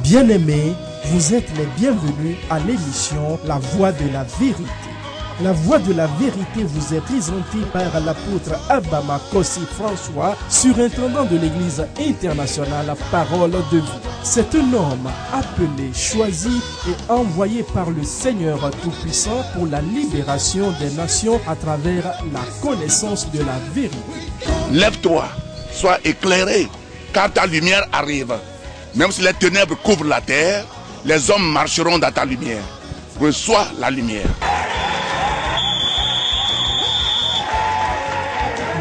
Bien-aimés, vous êtes les bienvenus à l'émission La Voix de la Vérité. La Voix de la Vérité vous est présentée par l'apôtre Abama Kossi François, surintendant de l'Église internationale Parole de Vie. C'est un homme appelé, choisi et envoyé par le Seigneur Tout-Puissant pour la libération des nations à travers la connaissance de la vérité. Lève-toi, sois éclairé, car ta lumière arrive. Même si les ténèbres couvrent la terre, les hommes marcheront dans ta lumière. Reçois la lumière.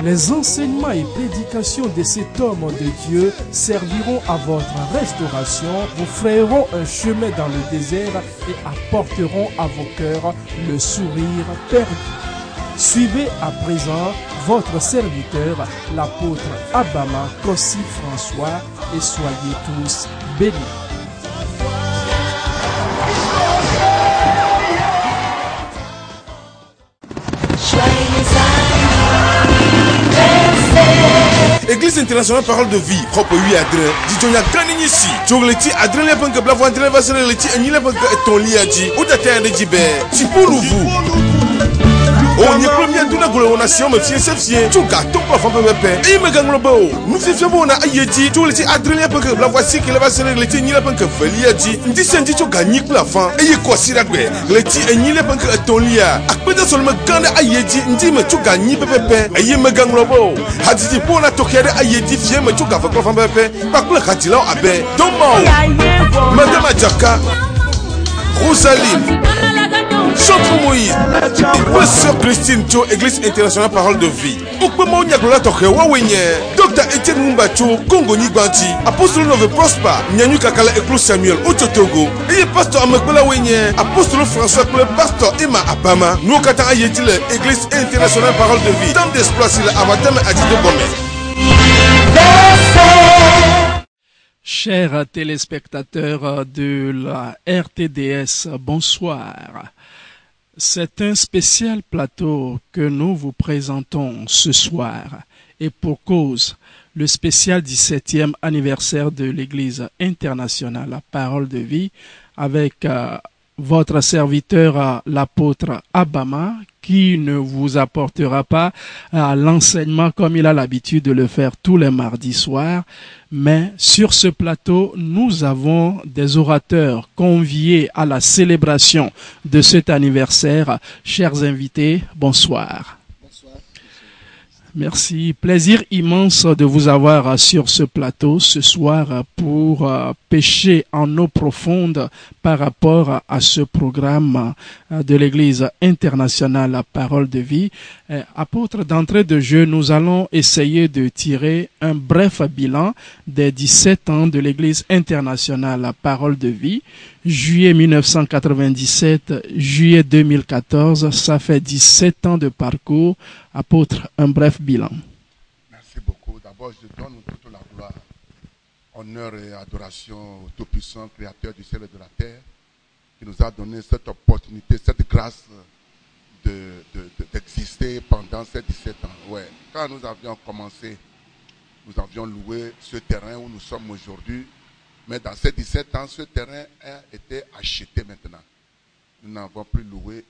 Les enseignements et prédications de cet homme de Dieu serviront à votre restauration, vous frayeront un chemin dans le désert et apporteront à vos cœurs le sourire perdu. Suivez à présent votre serviteur, l'apôtre Abama Kossi François, et soyez tous bénis. Église internationale Parole de Vie, propre 8 adresse. Dijonia Ganini ici. Jogleti adrele penke blavo adrele vasere leti enyile penke etoliaji. Ou date de jibe. Tipulu vous. On y est premier d'une nation, mais c'est fier. Tu gâtes ton plafond de paix. Et il me gagne le beau. Nous faisons bon à Ayeti. Tu les adrele penke blavo si qu'il va se leti enyile penke veliaji. Ndisendi tu gagne plafond. Et il quoi si la guerre. Leti enyile penke etolia. Akpeda seulement gagne Ayeti. Ndi me tu gagne pepe. Et il me gagne le beau. Hadidi pour la tokere Ayeti fier me tu gâte plafond pepe. Pas que le khatila abe. Domo. Madame Adjaka. Rosaline. Chantre Moïse, Pasteur Christine Cho, Église internationale Parole de Vie. Okpemo Nyaglola Tokewa Wenye, Dr. Etienne Mumbacho, Congo Nigbanti, Apostole Nove Prosper, Nyanyu Kakala Eklo Samuel, Ochotogo, et Pasteur Amekola Wenye, Apostole François Kle, Pasteur Emma Abama, nous Kata Ayetile, Église internationale Parole de Vie, Dame d'Espoir, la Amatame Adito Gomez. Chers téléspectateurs de la RTDS, bonsoir. C'est un spécial plateau que nous vous présentons ce soir. Et pour cause, le spécial 17e anniversaire de l'Église internationale Parole de Vie avec votre serviteur, l'apôtre Abama, qui ne vous apportera pas l'enseignement comme il a l'habitude de le faire tous les mardis soirs. Mais sur ce plateau, nous avons des orateurs conviés à la célébration de cet anniversaire. Chers invités, bonsoir. Merci. Plaisir immense de vous avoir sur ce plateau ce soir pour pêcher en eau profonde par rapport à ce programme de l'Église internationale Parole de Vie. Apôtre, d'entrée de jeu, nous allons essayer de tirer un bref bilan des 17 ans de l'Église internationale Parole de Vie. Juillet 1997, juillet 2014, ça fait 17 ans de parcours. Apôtre, un bref bilan. Merci beaucoup. D'abord, je donne toute la gloire, honneur et adoration au Tout-Puissant, Créateur du ciel et de la terre, qui nous a donné cette opportunité, cette grâce d'exister pendant ces 17 ans. Ouais. Quand nous avions commencé, nous avions loué ce terrain où nous sommes aujourd'hui. Mais dans ces 17 ans, ce terrain a été acheté maintenant. Nous n'avons plus loué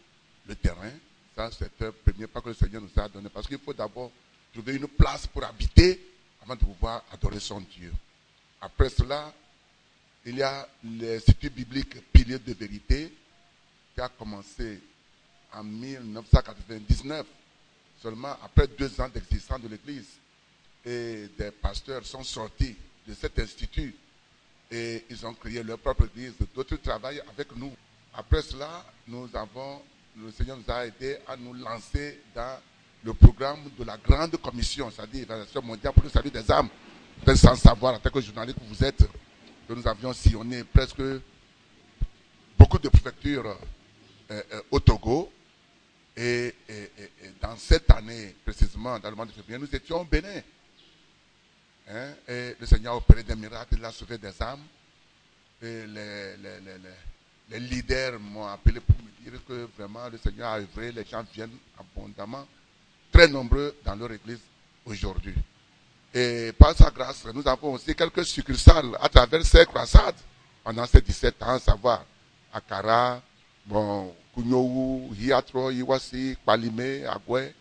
le terrain. Ça, c'est un premier pas que le Seigneur nous a donné. Parce qu'il faut d'abord trouver une place pour habiter avant de pouvoir adorer son Dieu. Après cela, il y a l'Institut biblique Pilier de vérité qui a commencé en 1999, seulement après 2 ans d'existence de l'Église. Et des pasteurs sont sortis de cet institut. Et ils ont créé leur propre église. D'autres travaillent avec nous. Après cela, le Seigneur nous a aidés à nous lancer dans le programme de la grande commission, c'est-à-dire l'évangélisation mondiale pour le salut des âmes. Peut-être sans savoir, en tant que journaliste que vous êtes, que nous avions sillonné presque beaucoup de préfectures au Togo. Et dans cette année, précisément, dans le mois de février, nous étions au Bénin. Et le Seigneur a opéré des miracles, il a sauvé des âmes. Et les leaders m'ont appelé pour me dire que vraiment le Seigneur a œuvré, les gens viennent abondamment, très nombreux dans leur église aujourd'hui. Et par sa grâce, nous avons aussi quelques succursales à travers ces croisades pendant ces 17 ans, savoir Akara, bon, Kunyowu, Hiatro, Iwasi, Palime, Agwe.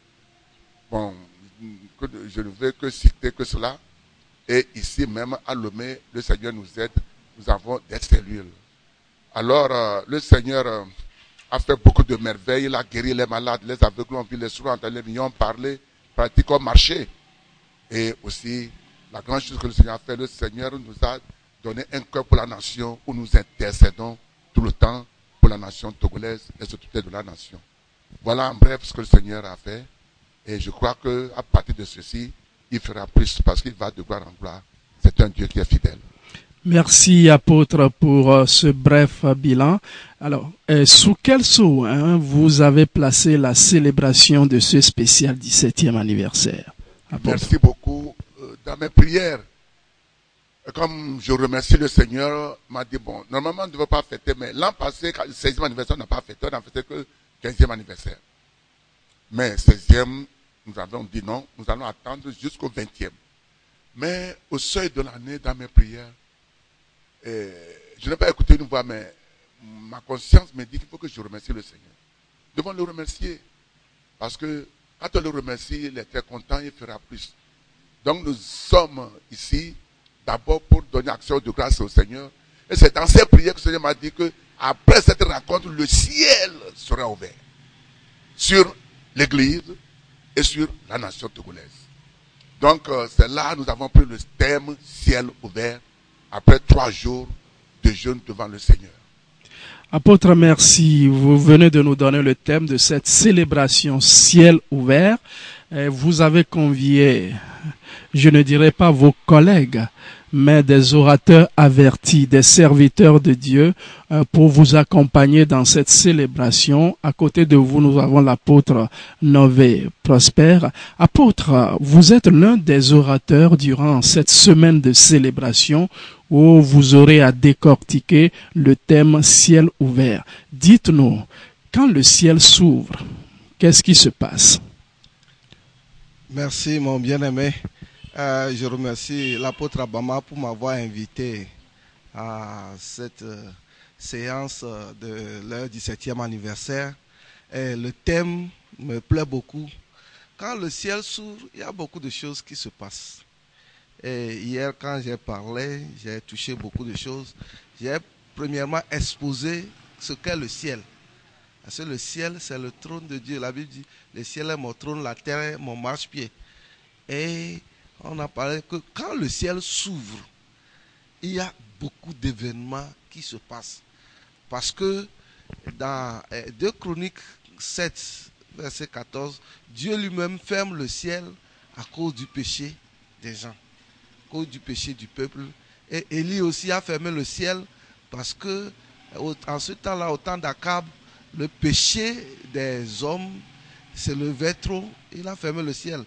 Bon, je ne veux que citer que cela. Et ici même, à Lomé, le Seigneur nous aide. Nous avons des cellules. Alors, le Seigneur a fait beaucoup de merveilles. Il a guéri les malades, les aveugles ont vu, les sourds entendus, les millions ont parlé, pratiquement ont marché. Et aussi, la grande chose que le Seigneur a fait, le Seigneur nous a donné un cœur pour la nation où nous intercédons tout le temps pour la nation togolaise et surtout de la nation. Voilà en bref ce que le Seigneur a fait. Et je crois qu'à partir de ceci, il fera plus parce qu'il va de gloire en gloire. C'est un Dieu qui est fidèle. Merci, apôtre, pour ce bref bilan. Alors, sous quel sceau vous avez placé la célébration de ce spécial 17e anniversaire, apôtre? Merci beaucoup. Dans mes prières, comme je remercie le Seigneur, m'a dit, bon, normalement, on ne devait pas fêter, mais l'an passé, le 16e anniversaire, on n'a pas fêté, on n'a fêté que le 15e anniversaire. Mais 16e, nous avons dit non, nous allons attendre jusqu'au 20e. Mais au seuil de l'année, dans mes prières, je n'ai pas écouté une voix, mais ma conscience me dit qu'il faut que je remercie le Seigneur. Nous devons le remercier. Parce que quand on le remercie, il est très content, il fera plus. Donc nous sommes ici d'abord pour donner action de grâce au Seigneur. Et c'est dans ces prières que le Seigneur m'a dit que après cette rencontre, le ciel sera ouvert sur l'Église et sur la nation togolaise. Donc c'est là que nous avons pris le thème ciel ouvert après 3 jours de jeûne devant le Seigneur. Apôtre, merci. Vous venez de nous donner le thème de cette célébration ciel ouvert. Vous avez convié, je ne dirais pas vos collègues, mais des orateurs avertis, des serviteurs de Dieu pour vous accompagner dans cette célébration. À côté de vous, nous avons l'apôtre Nové Prosper. Apôtre, vous êtes l'un des orateurs durant cette semaine de célébration où vous aurez à décortiquer le thème ciel ouvert. Dites-nous, quand le ciel s'ouvre, qu'est-ce qui se passe? Merci mon bien-aimé. Je remercie l'apôtre Abama pour m'avoir invité à cette séance de leur 17e anniversaire. Et le thème me plaît beaucoup. Quand le ciel s'ouvre, il y a beaucoup de choses qui se passent. Et hier, quand j'ai parlé, j'ai touché beaucoup de choses. J'ai premièrement exposé ce qu'est le ciel. Parce que le ciel, c'est le trône de Dieu. La Bible dit, le ciel est mon trône, la terre est mon marchepied. Et on a parlé que quand le ciel s'ouvre, il y a beaucoup d'événements qui se passent. Parce que dans 2 Chroniques 7, verset 14, Dieu lui-même ferme le ciel à cause du péché des gens, à cause du péché du peuple. Et Élie aussi a fermé le ciel parce que en ce temps-là, au temps d'Akab, le péché des hommes s'élevait trop, il a fermé le ciel.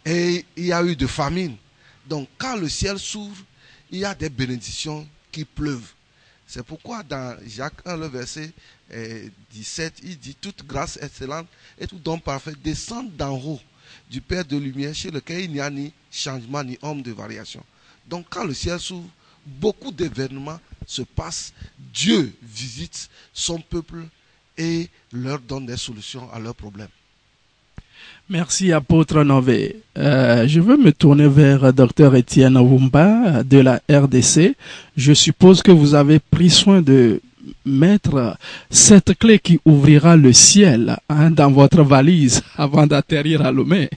Et il y a eu de famine. Donc quand le ciel s'ouvre, il y a des bénédictions qui pleuvent. C'est pourquoi dans Jacques 1, le verset 17, il dit « Toute grâce excellente et tout don parfait descend d'en haut du Père de lumière chez lequel il n'y a ni changement ni ombre de variation. » Donc quand le ciel s'ouvre, beaucoup d'événements se passent. Dieu visite son peuple et leur donne des solutions à leurs problèmes. Merci, apôtre Nové. Je veux me tourner vers Dr Étienne Wumba de la RDC. Je suppose que vous avez pris soin de mettre cette clé qui ouvrira le ciel dans votre valise avant d'atterrir à Lomé.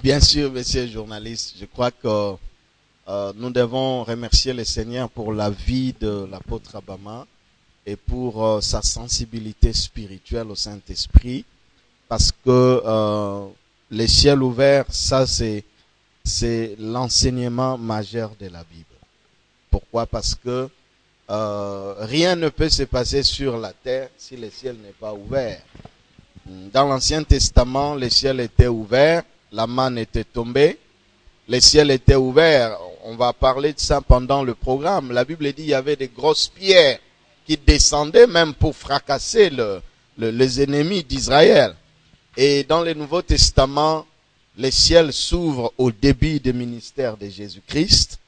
Bien sûr, monsieur le journaliste. Je crois que nous devons remercier le Seigneur pour la vie de l'apôtre Abama et pour sa sensibilité spirituelle au Saint-Esprit. Parce que le ciel ouvert, ça c'est l'enseignement majeur de la Bible. Pourquoi? Parce que rien ne peut se passer sur la terre si le ciel n'est pas ouvert. Dans l'Ancien Testament, le ciel était ouvert, la manne était tombée, le ciel était ouvert. On va parler de ça pendant le programme. La Bible dit qu'il y avait des grosses pierres qui descendaient même pour fracasser les ennemis d'Israël. Et dans le Nouveau Testament, le ciel s'ouvre au début du ministère de Jésus-Christ.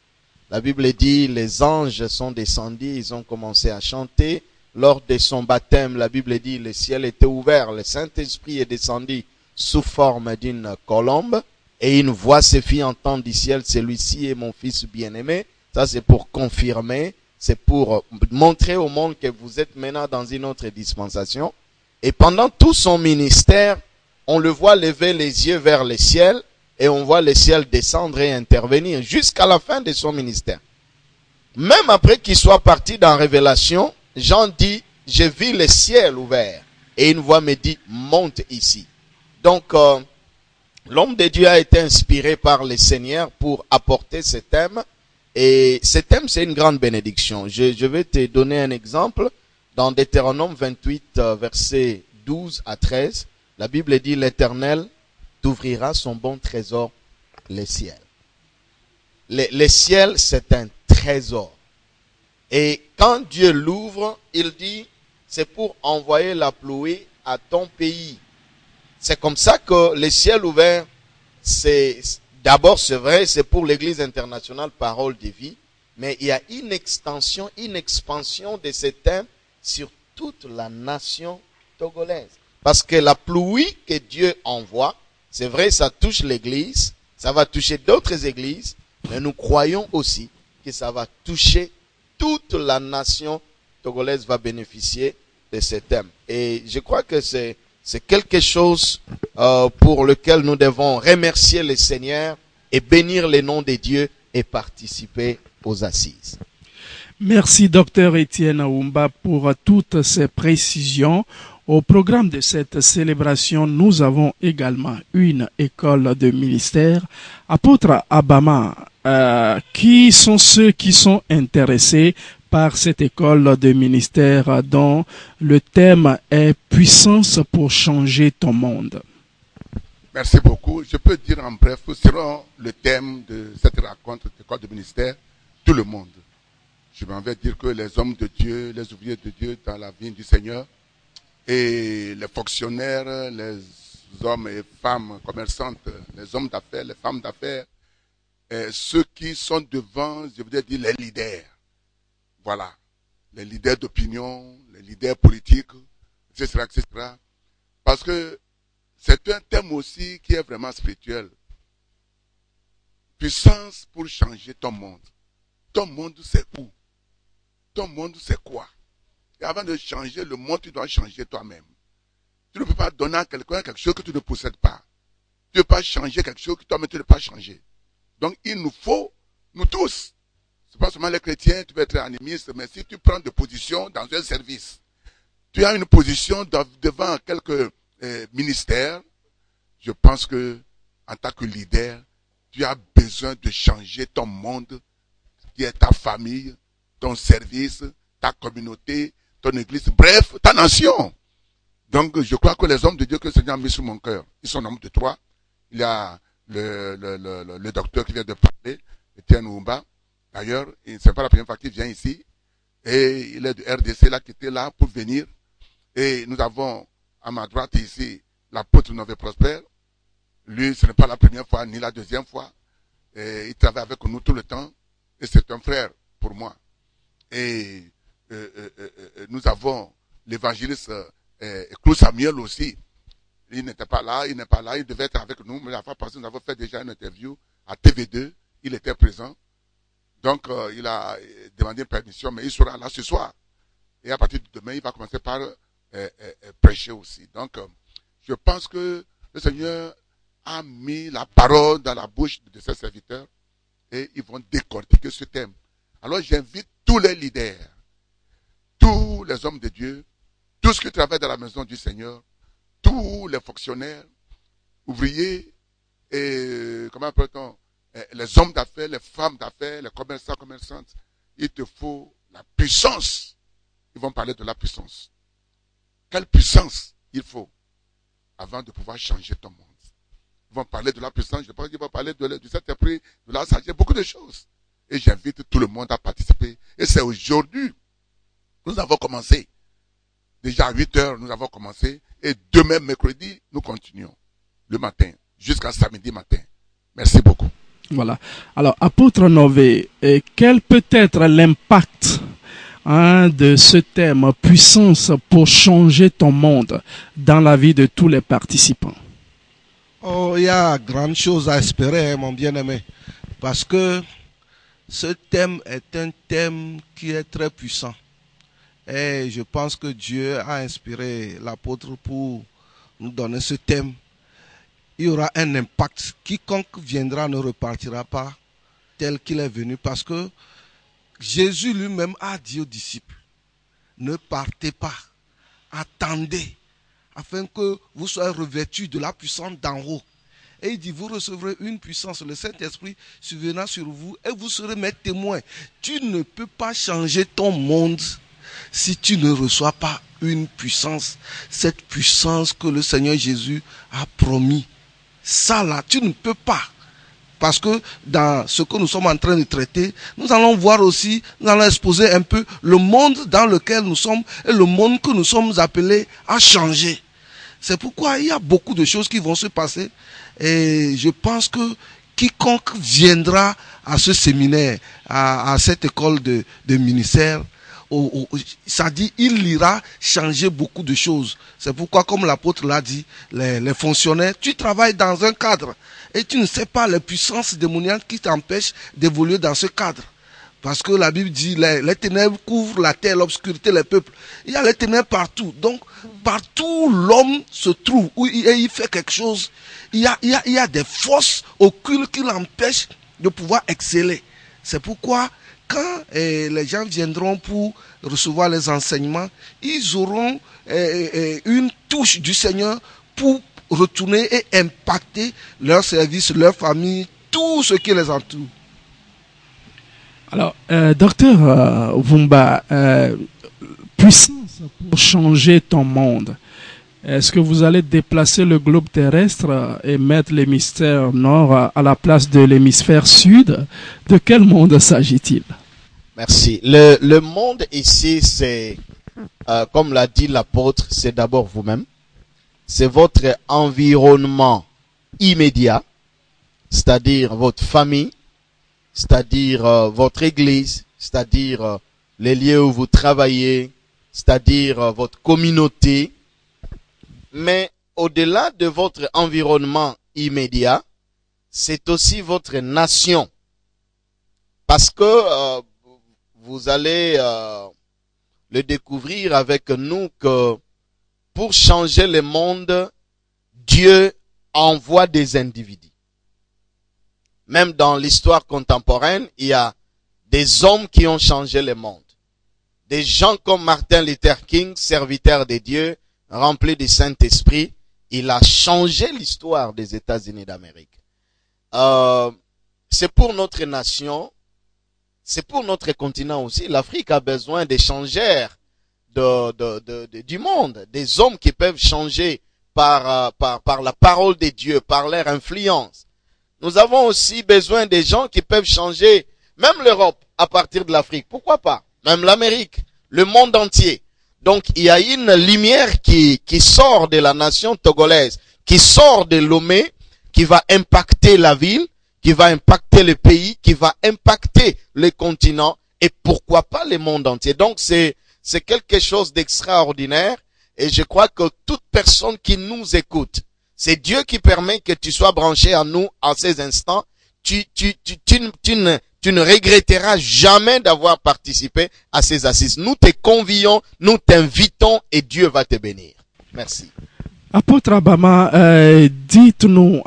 La Bible dit, les anges sont descendus, ils ont commencé à chanter. Lors de son baptême, la Bible dit, le ciel était ouvert, le Saint-Esprit est descendu sous forme d'une colombe. Et une voix se fit entendre du ciel, celui-ci est mon fils bien-aimé. Ça, c'est pour confirmer, c'est pour montrer au monde que vous êtes maintenant dans une autre dispensation. Et pendant tout son ministère, on le voit lever les yeux vers le ciel et on voit le ciel descendre et intervenir jusqu'à la fin de son ministère. Même après qu'il soit parti dans Révélation, Jean dit, j'ai vu le ciel ouvert et une voix me dit, monte ici. Donc, l'homme de Dieu a été inspiré par le Seigneur pour apporter ce thème. Et ce thème, c'est une grande bénédiction. Je vais te donner un exemple. Dans Deutéronome 28, versets 12 à 13, la Bible dit, l'Éternel t'ouvrira son bon trésor, le ciel. Le ciel, c'est un trésor. Et quand Dieu l'ouvre, il dit, c'est pour envoyer la pluie à ton pays. C'est comme ça que le ciel ouvert, d'abord c'est vrai, c'est pour l'Église internationale Parole de Vie, mais il y a une extension, une expansion de ce thème sur toute la nation togolaise. Parce que la pluie que Dieu envoie, c'est vrai, ça touche l'Église, ça va toucher d'autres églises, mais nous croyons aussi que ça va toucher toute la nation togolaise va bénéficier de ce thème. Et je crois que c'est quelque chose pour lequel nous devons remercier le Seigneur et bénir le nom de Dieu et participer aux assises. Merci, Dr Étienne Aoumba, pour toutes ces précisions. Au programme de cette célébration, nous avons également une école de ministère. Apôtre Abama, qui sont ceux qui sont intéressés par cette école de ministère dont le thème est « Puissance pour changer ton monde ». Merci beaucoup. Je peux dire en bref, selon le thème de cette rencontre d'école de ministère, tout le monde. Je m'en vais dire que les hommes de Dieu, les ouvriers de Dieu dans la vie du Seigneur, et les fonctionnaires, les hommes et femmes commerçantes, les hommes d'affaires, les femmes d'affaires, ceux qui sont devant, je voudrais dire les leaders. Voilà, les leaders d'opinion, les leaders politiques, etc., etc. Parce que c'est un thème aussi qui est vraiment spirituel. Puissance pour changer ton monde. Ton monde, c'est où? Ton monde, c'est quoi? Et avant de changer le monde, tu dois changer toi-même. Tu ne peux pas donner à quelqu'un quelque chose que tu ne possèdes pas. Tu ne peux pas changer quelque chose que toi-même tu ne peux pas changer. Donc il nous faut, nous tous, c'est pas seulement les chrétiens, tu peux être animiste, mais si tu prends des positions dans un service, tu as une position devant quelques ministères, je pense que en tant que leader, tu as besoin de changer ton monde, qui est ta famille, ton service, ta communauté, ton église, bref, ta nation. Donc, je crois que les hommes de Dieu que le Seigneur a mis sur mon cœur, ils sont nombre de 3. Il y a le docteur qui vient de parler, Étienne Aoumba. D'ailleurs, c'est pas la première fois qu'il vient ici. Et il est de RDC là, qui était là pour venir. Et nous avons, à ma droite ici, l'apôtre Nové Prosper. Lui, ce n'est pas la première fois, ni la deuxième fois. Et il travaille avec nous tout le temps. Et c'est un frère pour moi. Et nous avons l'évangéliste Claude Samuel aussi. Il n'était pas là, il devait être avec nous, mais la fois passée, nous avons fait déjà une interview à TV2, il était présent. Donc, il a demandé une permission, mais il sera là ce soir. Et à partir de demain, il va commencer par prêcher aussi. Donc, je pense que le Seigneur a mis la parole dans la bouche de ses serviteurs et ils vont décortiquer ce thème. Alors, j'invite tous les leaders, tous les hommes de Dieu, tous ceux qui travaillent dans la maison du Seigneur, tous les fonctionnaires, ouvriers, et comment appelle-t-on, les hommes d'affaires, les femmes d'affaires, les commerçants, commerçantes, il te faut la puissance. Ils vont parler de la puissance. Quelle puissance il faut avant de pouvoir changer ton monde? Ils vont parler de la puissance, je pense qu'ils vont parler du Saint-Esprit, de la sagesse, beaucoup de choses. Et j'invite tout le monde à participer. Et c'est aujourd'hui, nous avons commencé. Déjà à 8 heures, nous avons commencé. Et demain, mercredi, nous continuons. Le matin, jusqu'à samedi matin. Merci beaucoup. Voilà. Alors, apôtre Nové, quel peut être l'impact de ce thème puissance pour changer ton monde dans la vie de tous les participants? Oh, il y a grande chose à espérer, mon bien-aimé, parce que ce thème est un thème qui est très puissant. Et je pense que Dieu a inspiré l'apôtre pour nous donner ce thème. Il y aura un impact. Quiconque viendra ne repartira pas tel qu'il est venu, parce que Jésus lui-même a dit aux disciples, ne partez pas, attendez, afin que vous soyez revêtus de la puissance d'en haut. Et il dit, vous recevrez une puissance, le Saint-Esprit surviendra sur vous et vous serez mes témoins. Tu ne peux pas changer ton monde si tu ne reçois pas une puissance, cette puissance que le Seigneur Jésus a promis. Ça là, tu ne peux pas. Parce que dans ce que nous sommes en train de traiter, nous allons voir aussi, nous allons exposer un peu le monde dans lequel nous sommes et le monde que nous sommes appelés à changer. C'est pourquoi il y a beaucoup de choses qui vont se passer. Et je pense que quiconque viendra à ce séminaire, à cette école de ministère, ça dit, il ira changer beaucoup de choses. C'est pourquoi, comme l'apôtre l'a dit, les fonctionnaires, tu travailles dans un cadre et tu ne sais pas les puissances démoniaques qui t'empêchent d'évoluer dans ce cadre. Parce que la Bible dit, les ténèbres couvrent la terre, l'obscurité, les peuples. Il y a les ténèbres partout. Donc, partout l'homme se trouve, où il fait quelque chose, il y a des forces occultes qui l'empêchent de pouvoir exceller. C'est pourquoi, quand les gens viendront pour recevoir les enseignements, ils auront une touche du Seigneur pour retourner et impacter leur service, leur famille, tout ce qui les entoure. Alors, docteur Vumba, puissance pour changer ton monde. Est-ce que vous allez déplacer le globe terrestre et mettre l'hémisphère nord à la place de l'hémisphère sud? De quel monde s'agit-il? Merci. Le monde ici, c'est, comme l'a dit l'apôtre, c'est d'abord vous-même. C'est votre environnement immédiat, c'est-à-dire votre famille, c'est-à-dire votre église, c'est-à-dire les lieux où vous travaillez, c'est-à-dire votre communauté. Mais au-delà de votre environnement immédiat, c'est aussi votre nation. Parce que vous allez le découvrir avec nous que pour changer le monde, Dieu envoie des individus. Même dans l'histoire contemporaine, il y a des hommes qui ont changé le monde. Des gens comme Martin Luther King, serviteur de Dieu, rempli du Saint-Esprit, il a changé l'histoire des États-Unis d'Amérique. C'est pour notre nation, c'est pour notre continent aussi. L'Afrique a besoin d'échangeurs du monde, des hommes qui peuvent changer par la parole de Dieu, par leur influence. Nous avons aussi besoin des gens qui peuvent changer même l'Europe à partir de l'Afrique. Pourquoi pas? Même l'Amérique, le monde entier. Donc, il y a une lumière qui sort de la nation togolaise, qui sort de Lomé, qui va impacter la ville, qui va impacter le pays, qui va impacter le continent et pourquoi pas le monde entier. Donc, c'est quelque chose d'extraordinaire et je crois que toute personne qui nous écoute, c'est Dieu qui permet que tu sois branché à nous en ces instants. Tu ne regretteras jamais d'avoir participé à ces assises. Nous te convions, nous t'invitons et Dieu va te bénir. Merci. Apôtre Abama, dites-nous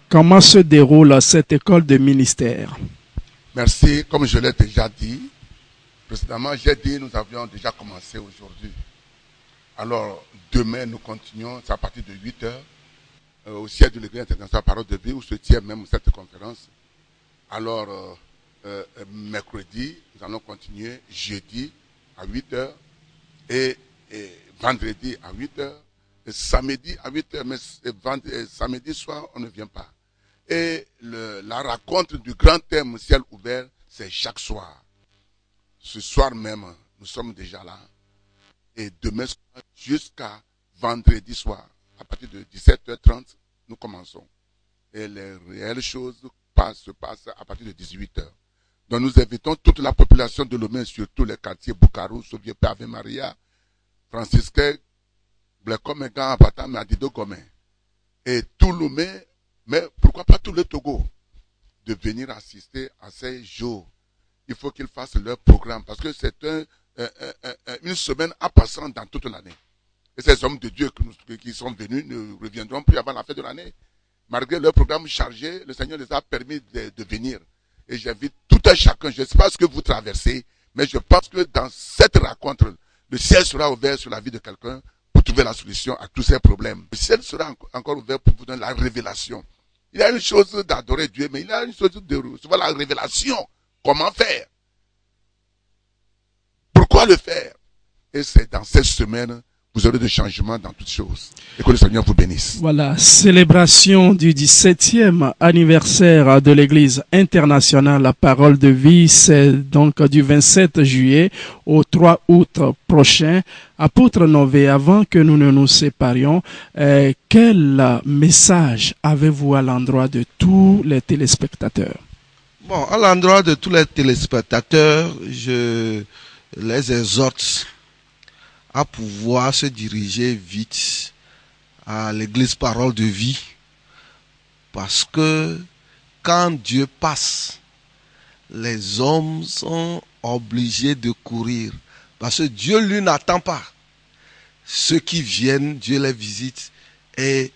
comment se déroule cette école de ministère. Merci. Comme je l'ai déjà dit, précédemment, j'ai dit nous avions déjà commencé aujourd'hui. Alors, demain, nous continuons, c'est à partir de 8 heures, au siège de l'Église internationale Parole de Vie, où se tient même cette conférence. Alors, mercredi, nous allons continuer, jeudi à 8 heures, et vendredi à 8 heures, et samedi à 8 heures, mais samedi soir, on ne vient pas. Et la rencontre du grand thème ciel ouvert, c'est chaque soir. Ce soir même, nous sommes déjà là. Et demain soir jusqu'à vendredi soir, à partir de 17h30, nous commençons. Et les réelles choses se passe à partir de 18h. Donc nous invitons toute la population de Lomé, surtout les quartiers Boukarou, Soviépe, Ave Maria, Francisque, Blekom, Patam, Adido, Gomé. Et tout Lomé, mais pourquoi pas tout le Togo, de venir assister à ces jours. Il faut qu'ils fassent leur programme, parce que c'est une semaine à passer dans toute l'année. Et ces hommes de Dieu qui sont venus ne reviendront plus avant la fin de l'année. Malgré leur programme chargé, le Seigneur les a permis de venir. Et j'invite tout un chacun, je ne sais pas ce que vous traversez, mais je pense que dans cette rencontre, le ciel sera ouvert sur la vie de quelqu'un pour trouver la solution à tous ces problèmes. Le ciel sera encore ouvert pour vous donner la révélation. Il y a une chose d'adorer Dieu, mais il y a une chose de recevoir la révélation. Comment faire? Pourquoi le faire? Et c'est dans cette semaine vous aurez des changements dans toutes choses. Et que le Seigneur vous bénisse. Voilà, célébration du 17e anniversaire de l'Église internationale La Parole de Vie, c'est donc du 27 juillet au 3 août prochain. Apôtre Nové, avant que nous ne nous séparions, quel message avez-vous à l'endroit de tous les téléspectateurs? Bon, à l'endroit de tous les téléspectateurs, je les exhorte à pouvoir se diriger vite à l'église Parole de Vie. Parce que quand Dieu passe, les hommes sont obligés de courir. Parce que Dieu, lui, n'attend pas. Ceux qui viennent, Dieu les visite et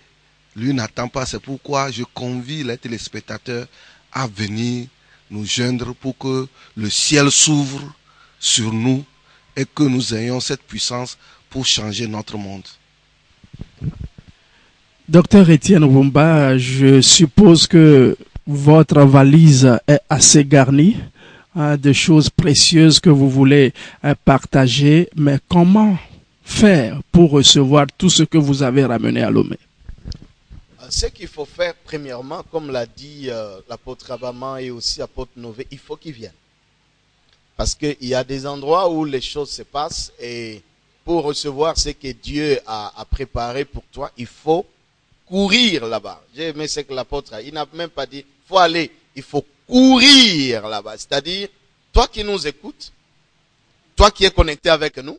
lui n'attend pas. C'est pourquoi je convie les téléspectateurs à venir nous joindre pour que le ciel s'ouvre sur nous et que nous ayons cette puissance pour changer notre monde. Docteur Étienne Wumba, je suppose que votre valise est assez garnie de choses précieuses que vous voulez partager, mais comment faire pour recevoir tout ce que vous avez ramené à Lomé? Ce qu'il faut faire, premièrement, comme l'a dit l'apôtre Abama et aussi l'apôtre Nové, il faut qu'ils viennent. Parce qu'il y a des endroits où les choses se passent et pour recevoir ce que Dieu a préparé pour toi, il faut courir là-bas. J'ai aimé ce que l'apôtre a. Il n'a même pas dit, il faut aller, il faut courir là-bas. C'est-à-dire, toi qui nous écoutes, toi qui es connecté avec nous,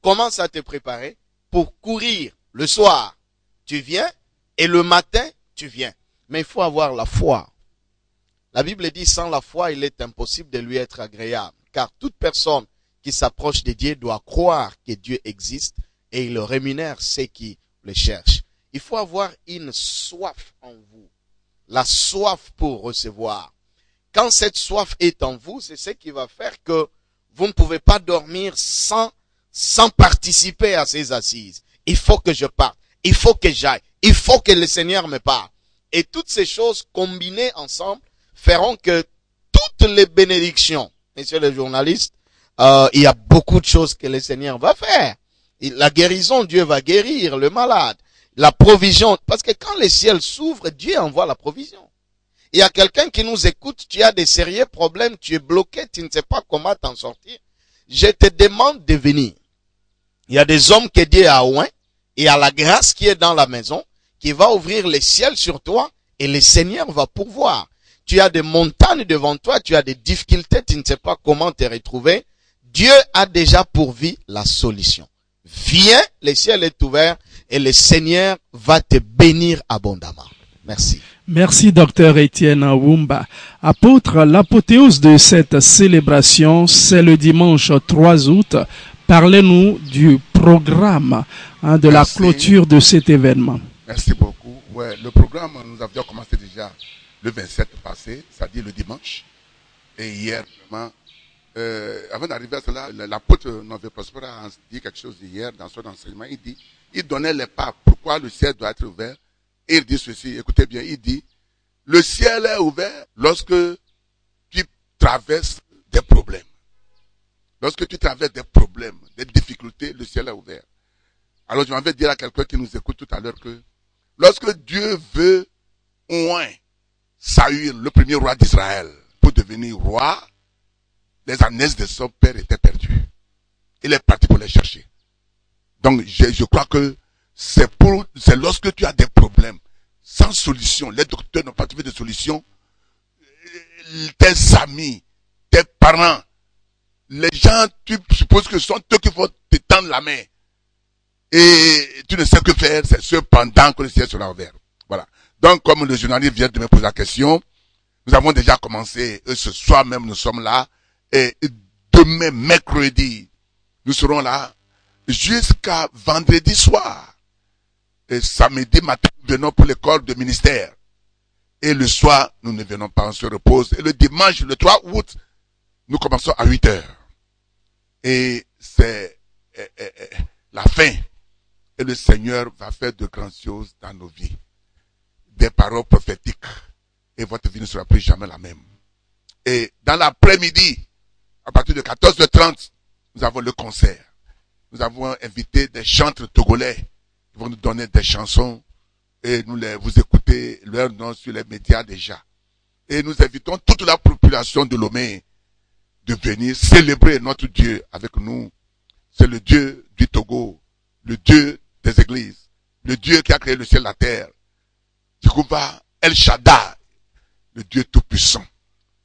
commence à te préparer pour courir. Le soir, tu viens et le matin, tu viens. Mais il faut avoir la foi. La Bible dit, sans la foi, il est impossible de lui être agréable. Car toute personne qui s'approche de Dieu doit croire que Dieu existe et il le rémunère ceux qui le cherchent. Il faut avoir une soif en vous. La soif pour recevoir. Quand cette soif est en vous, c'est ce qui va faire que vous ne pouvez pas dormir sans participer à ces assises. Il faut que je parte. Il faut que j'aille. Il faut que le Seigneur me parle. Et toutes ces choses combinées ensemble feront que toutes les bénédictions, messieurs les journalistes, il y a beaucoup de choses que le Seigneur va faire. La guérison, Dieu va guérir le malade. La provision, parce que quand le ciel s'ouvre, Dieu envoie la provision. Il y a quelqu'un qui nous écoute, tu as des sérieux problèmes, tu es bloqué, tu ne sais pas comment t'en sortir. Je te demande de venir. Il y a des hommes que Dieu a oint, et il y a la grâce qui est dans la maison, qui va ouvrir le ciel sur toi, et le Seigneur va pourvoir. Tu as des montagnes devant toi, tu as des difficultés, tu ne sais pas comment te retrouver. Dieu a déjà pourvu la solution. Viens, le ciel est ouvert et le Seigneur va te bénir abondamment. Merci. Merci, docteur Étienne Wumba. Apôtre, l'apothéose de cette célébration, c'est le dimanche 3 août. Parlez-nous du programme de la clôture de cet événement. Merci beaucoup. Ouais, le programme, nous avions commencé déjà le 27 passé, c'est-à-dire le dimanche. Et hier, vraiment, avant d'arriver à cela, l'apôtre Nové Prospera a dit quelque chose hier dans son enseignement. Il donnait les pas, pourquoi le ciel doit être ouvert. Et il dit ceci, écoutez bien, il dit, le ciel est ouvert lorsque tu traverses des problèmes. Lorsque tu traverses des problèmes, des difficultés, le ciel est ouvert. Alors je m'en vais dire à quelqu'un qui nous écoute tout à l'heure que lorsque Dieu veut oint Saül, le premier roi d'Israël, pour devenir roi, les ânesse de son père étaient perdus. Il est parti pour les chercher. Donc je crois que c'est lorsque tu as des problèmes sans solution, les docteurs n'ont pas trouvé de solution, tes amis, tes parents, les gens, tu supposes que ce sont eux qui vont te tendre la main. Et tu ne sais que faire, c'est cependant que le ciel sera ouvert. Voilà. Donc, comme le journaliste vient de me poser la question, nous avons déjà commencé, ce soir même nous sommes là, et demain, mercredi, nous serons là, jusqu'à vendredi soir. Et samedi matin, nous venons pour l'école de ministère. Et le soir, nous ne venons pas, on se repose. Et le dimanche, le 3 août, nous commençons à 8 heures. Et c'est la fin. Et le Seigneur va faire de grandes choses dans nos vies. Des paroles prophétiques. Et votre vie ne sera plus jamais la même. Et dans l'après-midi, à partir de 14h30, nous avons le concert. Nous avons invité des chanteurs togolais qui vont nous donner des chansons. Et vous écoutez leur nom sur les médias déjà. Et nous invitons toute la population de Lomé de venir célébrer notre Dieu avec nous. C'est le Dieu du Togo, le Dieu des églises, le Dieu qui a créé le ciel et la terre. Jehovah El Shaddai, le Dieu tout-puissant.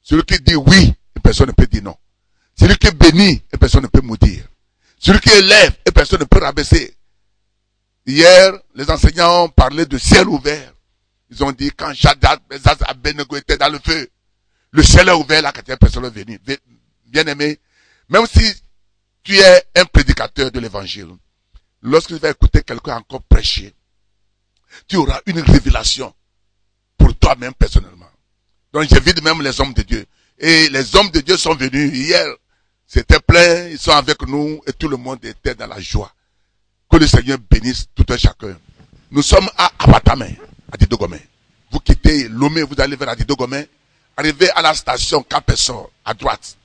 Celui qui dit oui, et personne ne peut dire non. Celui qui bénit, et personne ne peut maudire. Celui qui élève, et personne ne peut rabaisser. Hier, les enseignants ont parlé de ciel ouvert. Ils ont dit, quand Shaddai, Abednego était dans le feu, le ciel est ouvert, la quatrième personne est venue. Bien aimé, même si tu es un prédicateur de l'évangile, lorsque tu vas écouter quelqu'un encore prêcher, tu auras une révélation pour toi-même personnellement. Donc j'invite même les hommes de Dieu. Et les hommes de Dieu sont venus hier. C'était plein, ils sont avec nous et tout le monde était dans la joie. Que le Seigneur bénisse tout un chacun. Nous sommes à Abatame, à Didogomé. Vous quittez Lomé, vous allez vers Adidogomé. Arrivez à la station Capessor, à droite.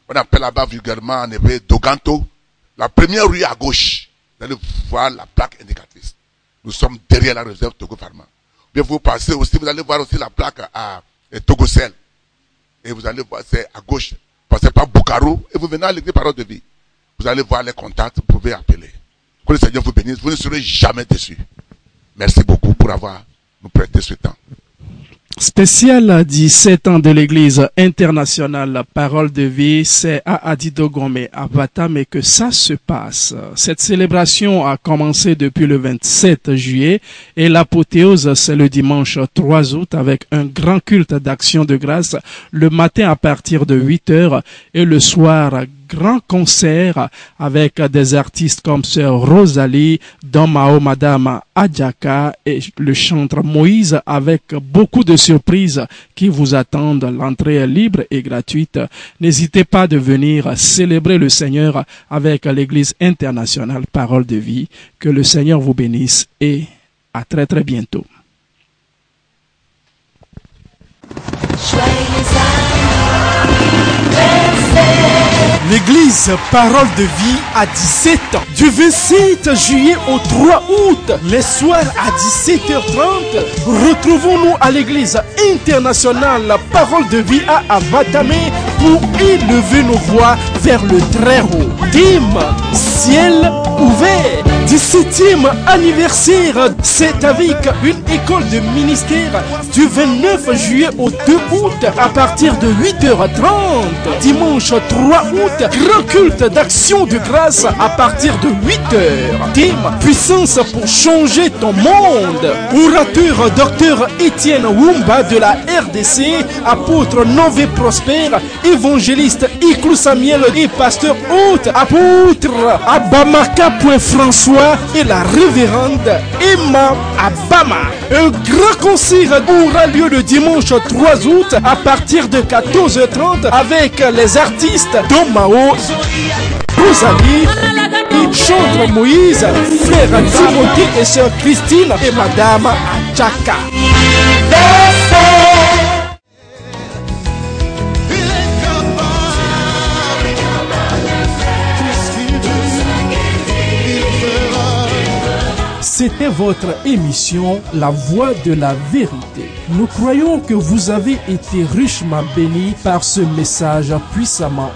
On appelle là-bas vulgairement en hébreu Doganto. La première rue à gauche, vous allez voir la plaque indicatrice. Nous sommes derrière la réserve Togo Pharma. Bien vous passez aussi, vous allez voir aussi la plaque à Togocel. Et vous allez voir, c'est à gauche. Passez par Boukarou et vous venez à l'église Parole de Vie. Vous allez voir les contacts, vous pouvez appeler. Que le Seigneur vous bénisse, vous ne serez jamais déçus. Merci beaucoup pour avoir nous prêté ce temps. Spécial 17 ans de l'Église internationale Parole de Vie, c'est à Adidogomé, à Abatame que ça se passe. Cette célébration a commencé depuis le 27 juillet et l'apothéose c'est le dimanche 3 août avec un grand culte d'action de grâce le matin à partir de 8 heures et le soir grand concert avec des artistes comme Sœur Rosalie, Domao Madame Adjaka et le chanteur Moïse avec beaucoup de surprises qui vous attendent. L'entrée est libre et gratuite. N'hésitez pas de venir célébrer le Seigneur avec l'Église internationale Parole de Vie. Que le Seigneur vous bénisse et à très très bientôt. L'église Parole de Vie a 17 ans. Du 27 juillet au 3 août, les soirs à 17h30, retrouvons-nous à l'église internationale Parole de Vie à Abatame pour élever nos voix vers le très haut. Thème, ciel ouvert. 17e anniversaire, c'est avec une école de ministère du 29 juillet au 2 août à partir de 8h30. Dimanche 3 août, grand culte d'action de grâce à partir de 8h. Thème, puissance pour changer ton monde. Orateur Dr Étienne Wumba de la RDC, apôtre Nové Prosper, évangéliste Iklou Samuel et pasteur hôte, apôtre Abamaka François et la révérende Emma Abama. Un grand concert aura lieu le dimanche 3 août à partir de 14h30 avec les artistes Domao, Rosalie, et chanteur Moïse, frère Timothée et sœur Christine et madame Adjaka. C'était votre émission La Voix de la Vérité. Nous croyons que vous avez été richement bénis par ce message puissamment.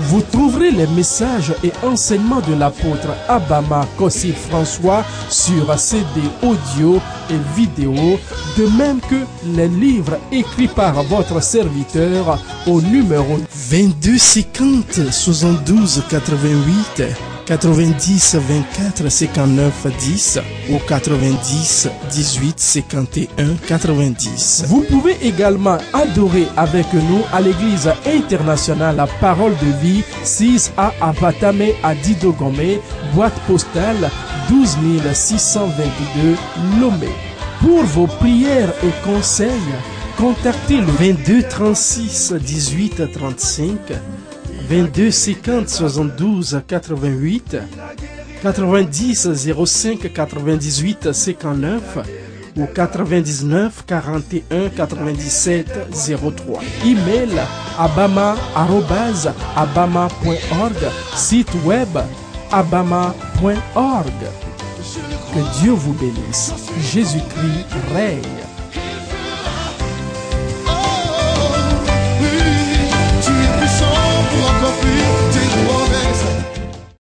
Vous trouverez les messages et enseignements de l'apôtre Abama Kossi François sur CD audio et vidéo, de même que les livres écrits par votre serviteur au numéro 22 50 72 88 90 24 59 10 ou 90 18 51 90. Vous pouvez également adorer avec nous à l'église internationale La Parole de Vie, 6A Avatame à Didogomé, boîte postale 12 622 Lomé. Pour vos prières et conseils, contactez le 22 36 18 35, 22 50 72 88, 90 05 98 59 ou 99 41 97 03. Email abama@abama.org, site web abama.org. Que Dieu vous bénisse. Jésus-Christ règne.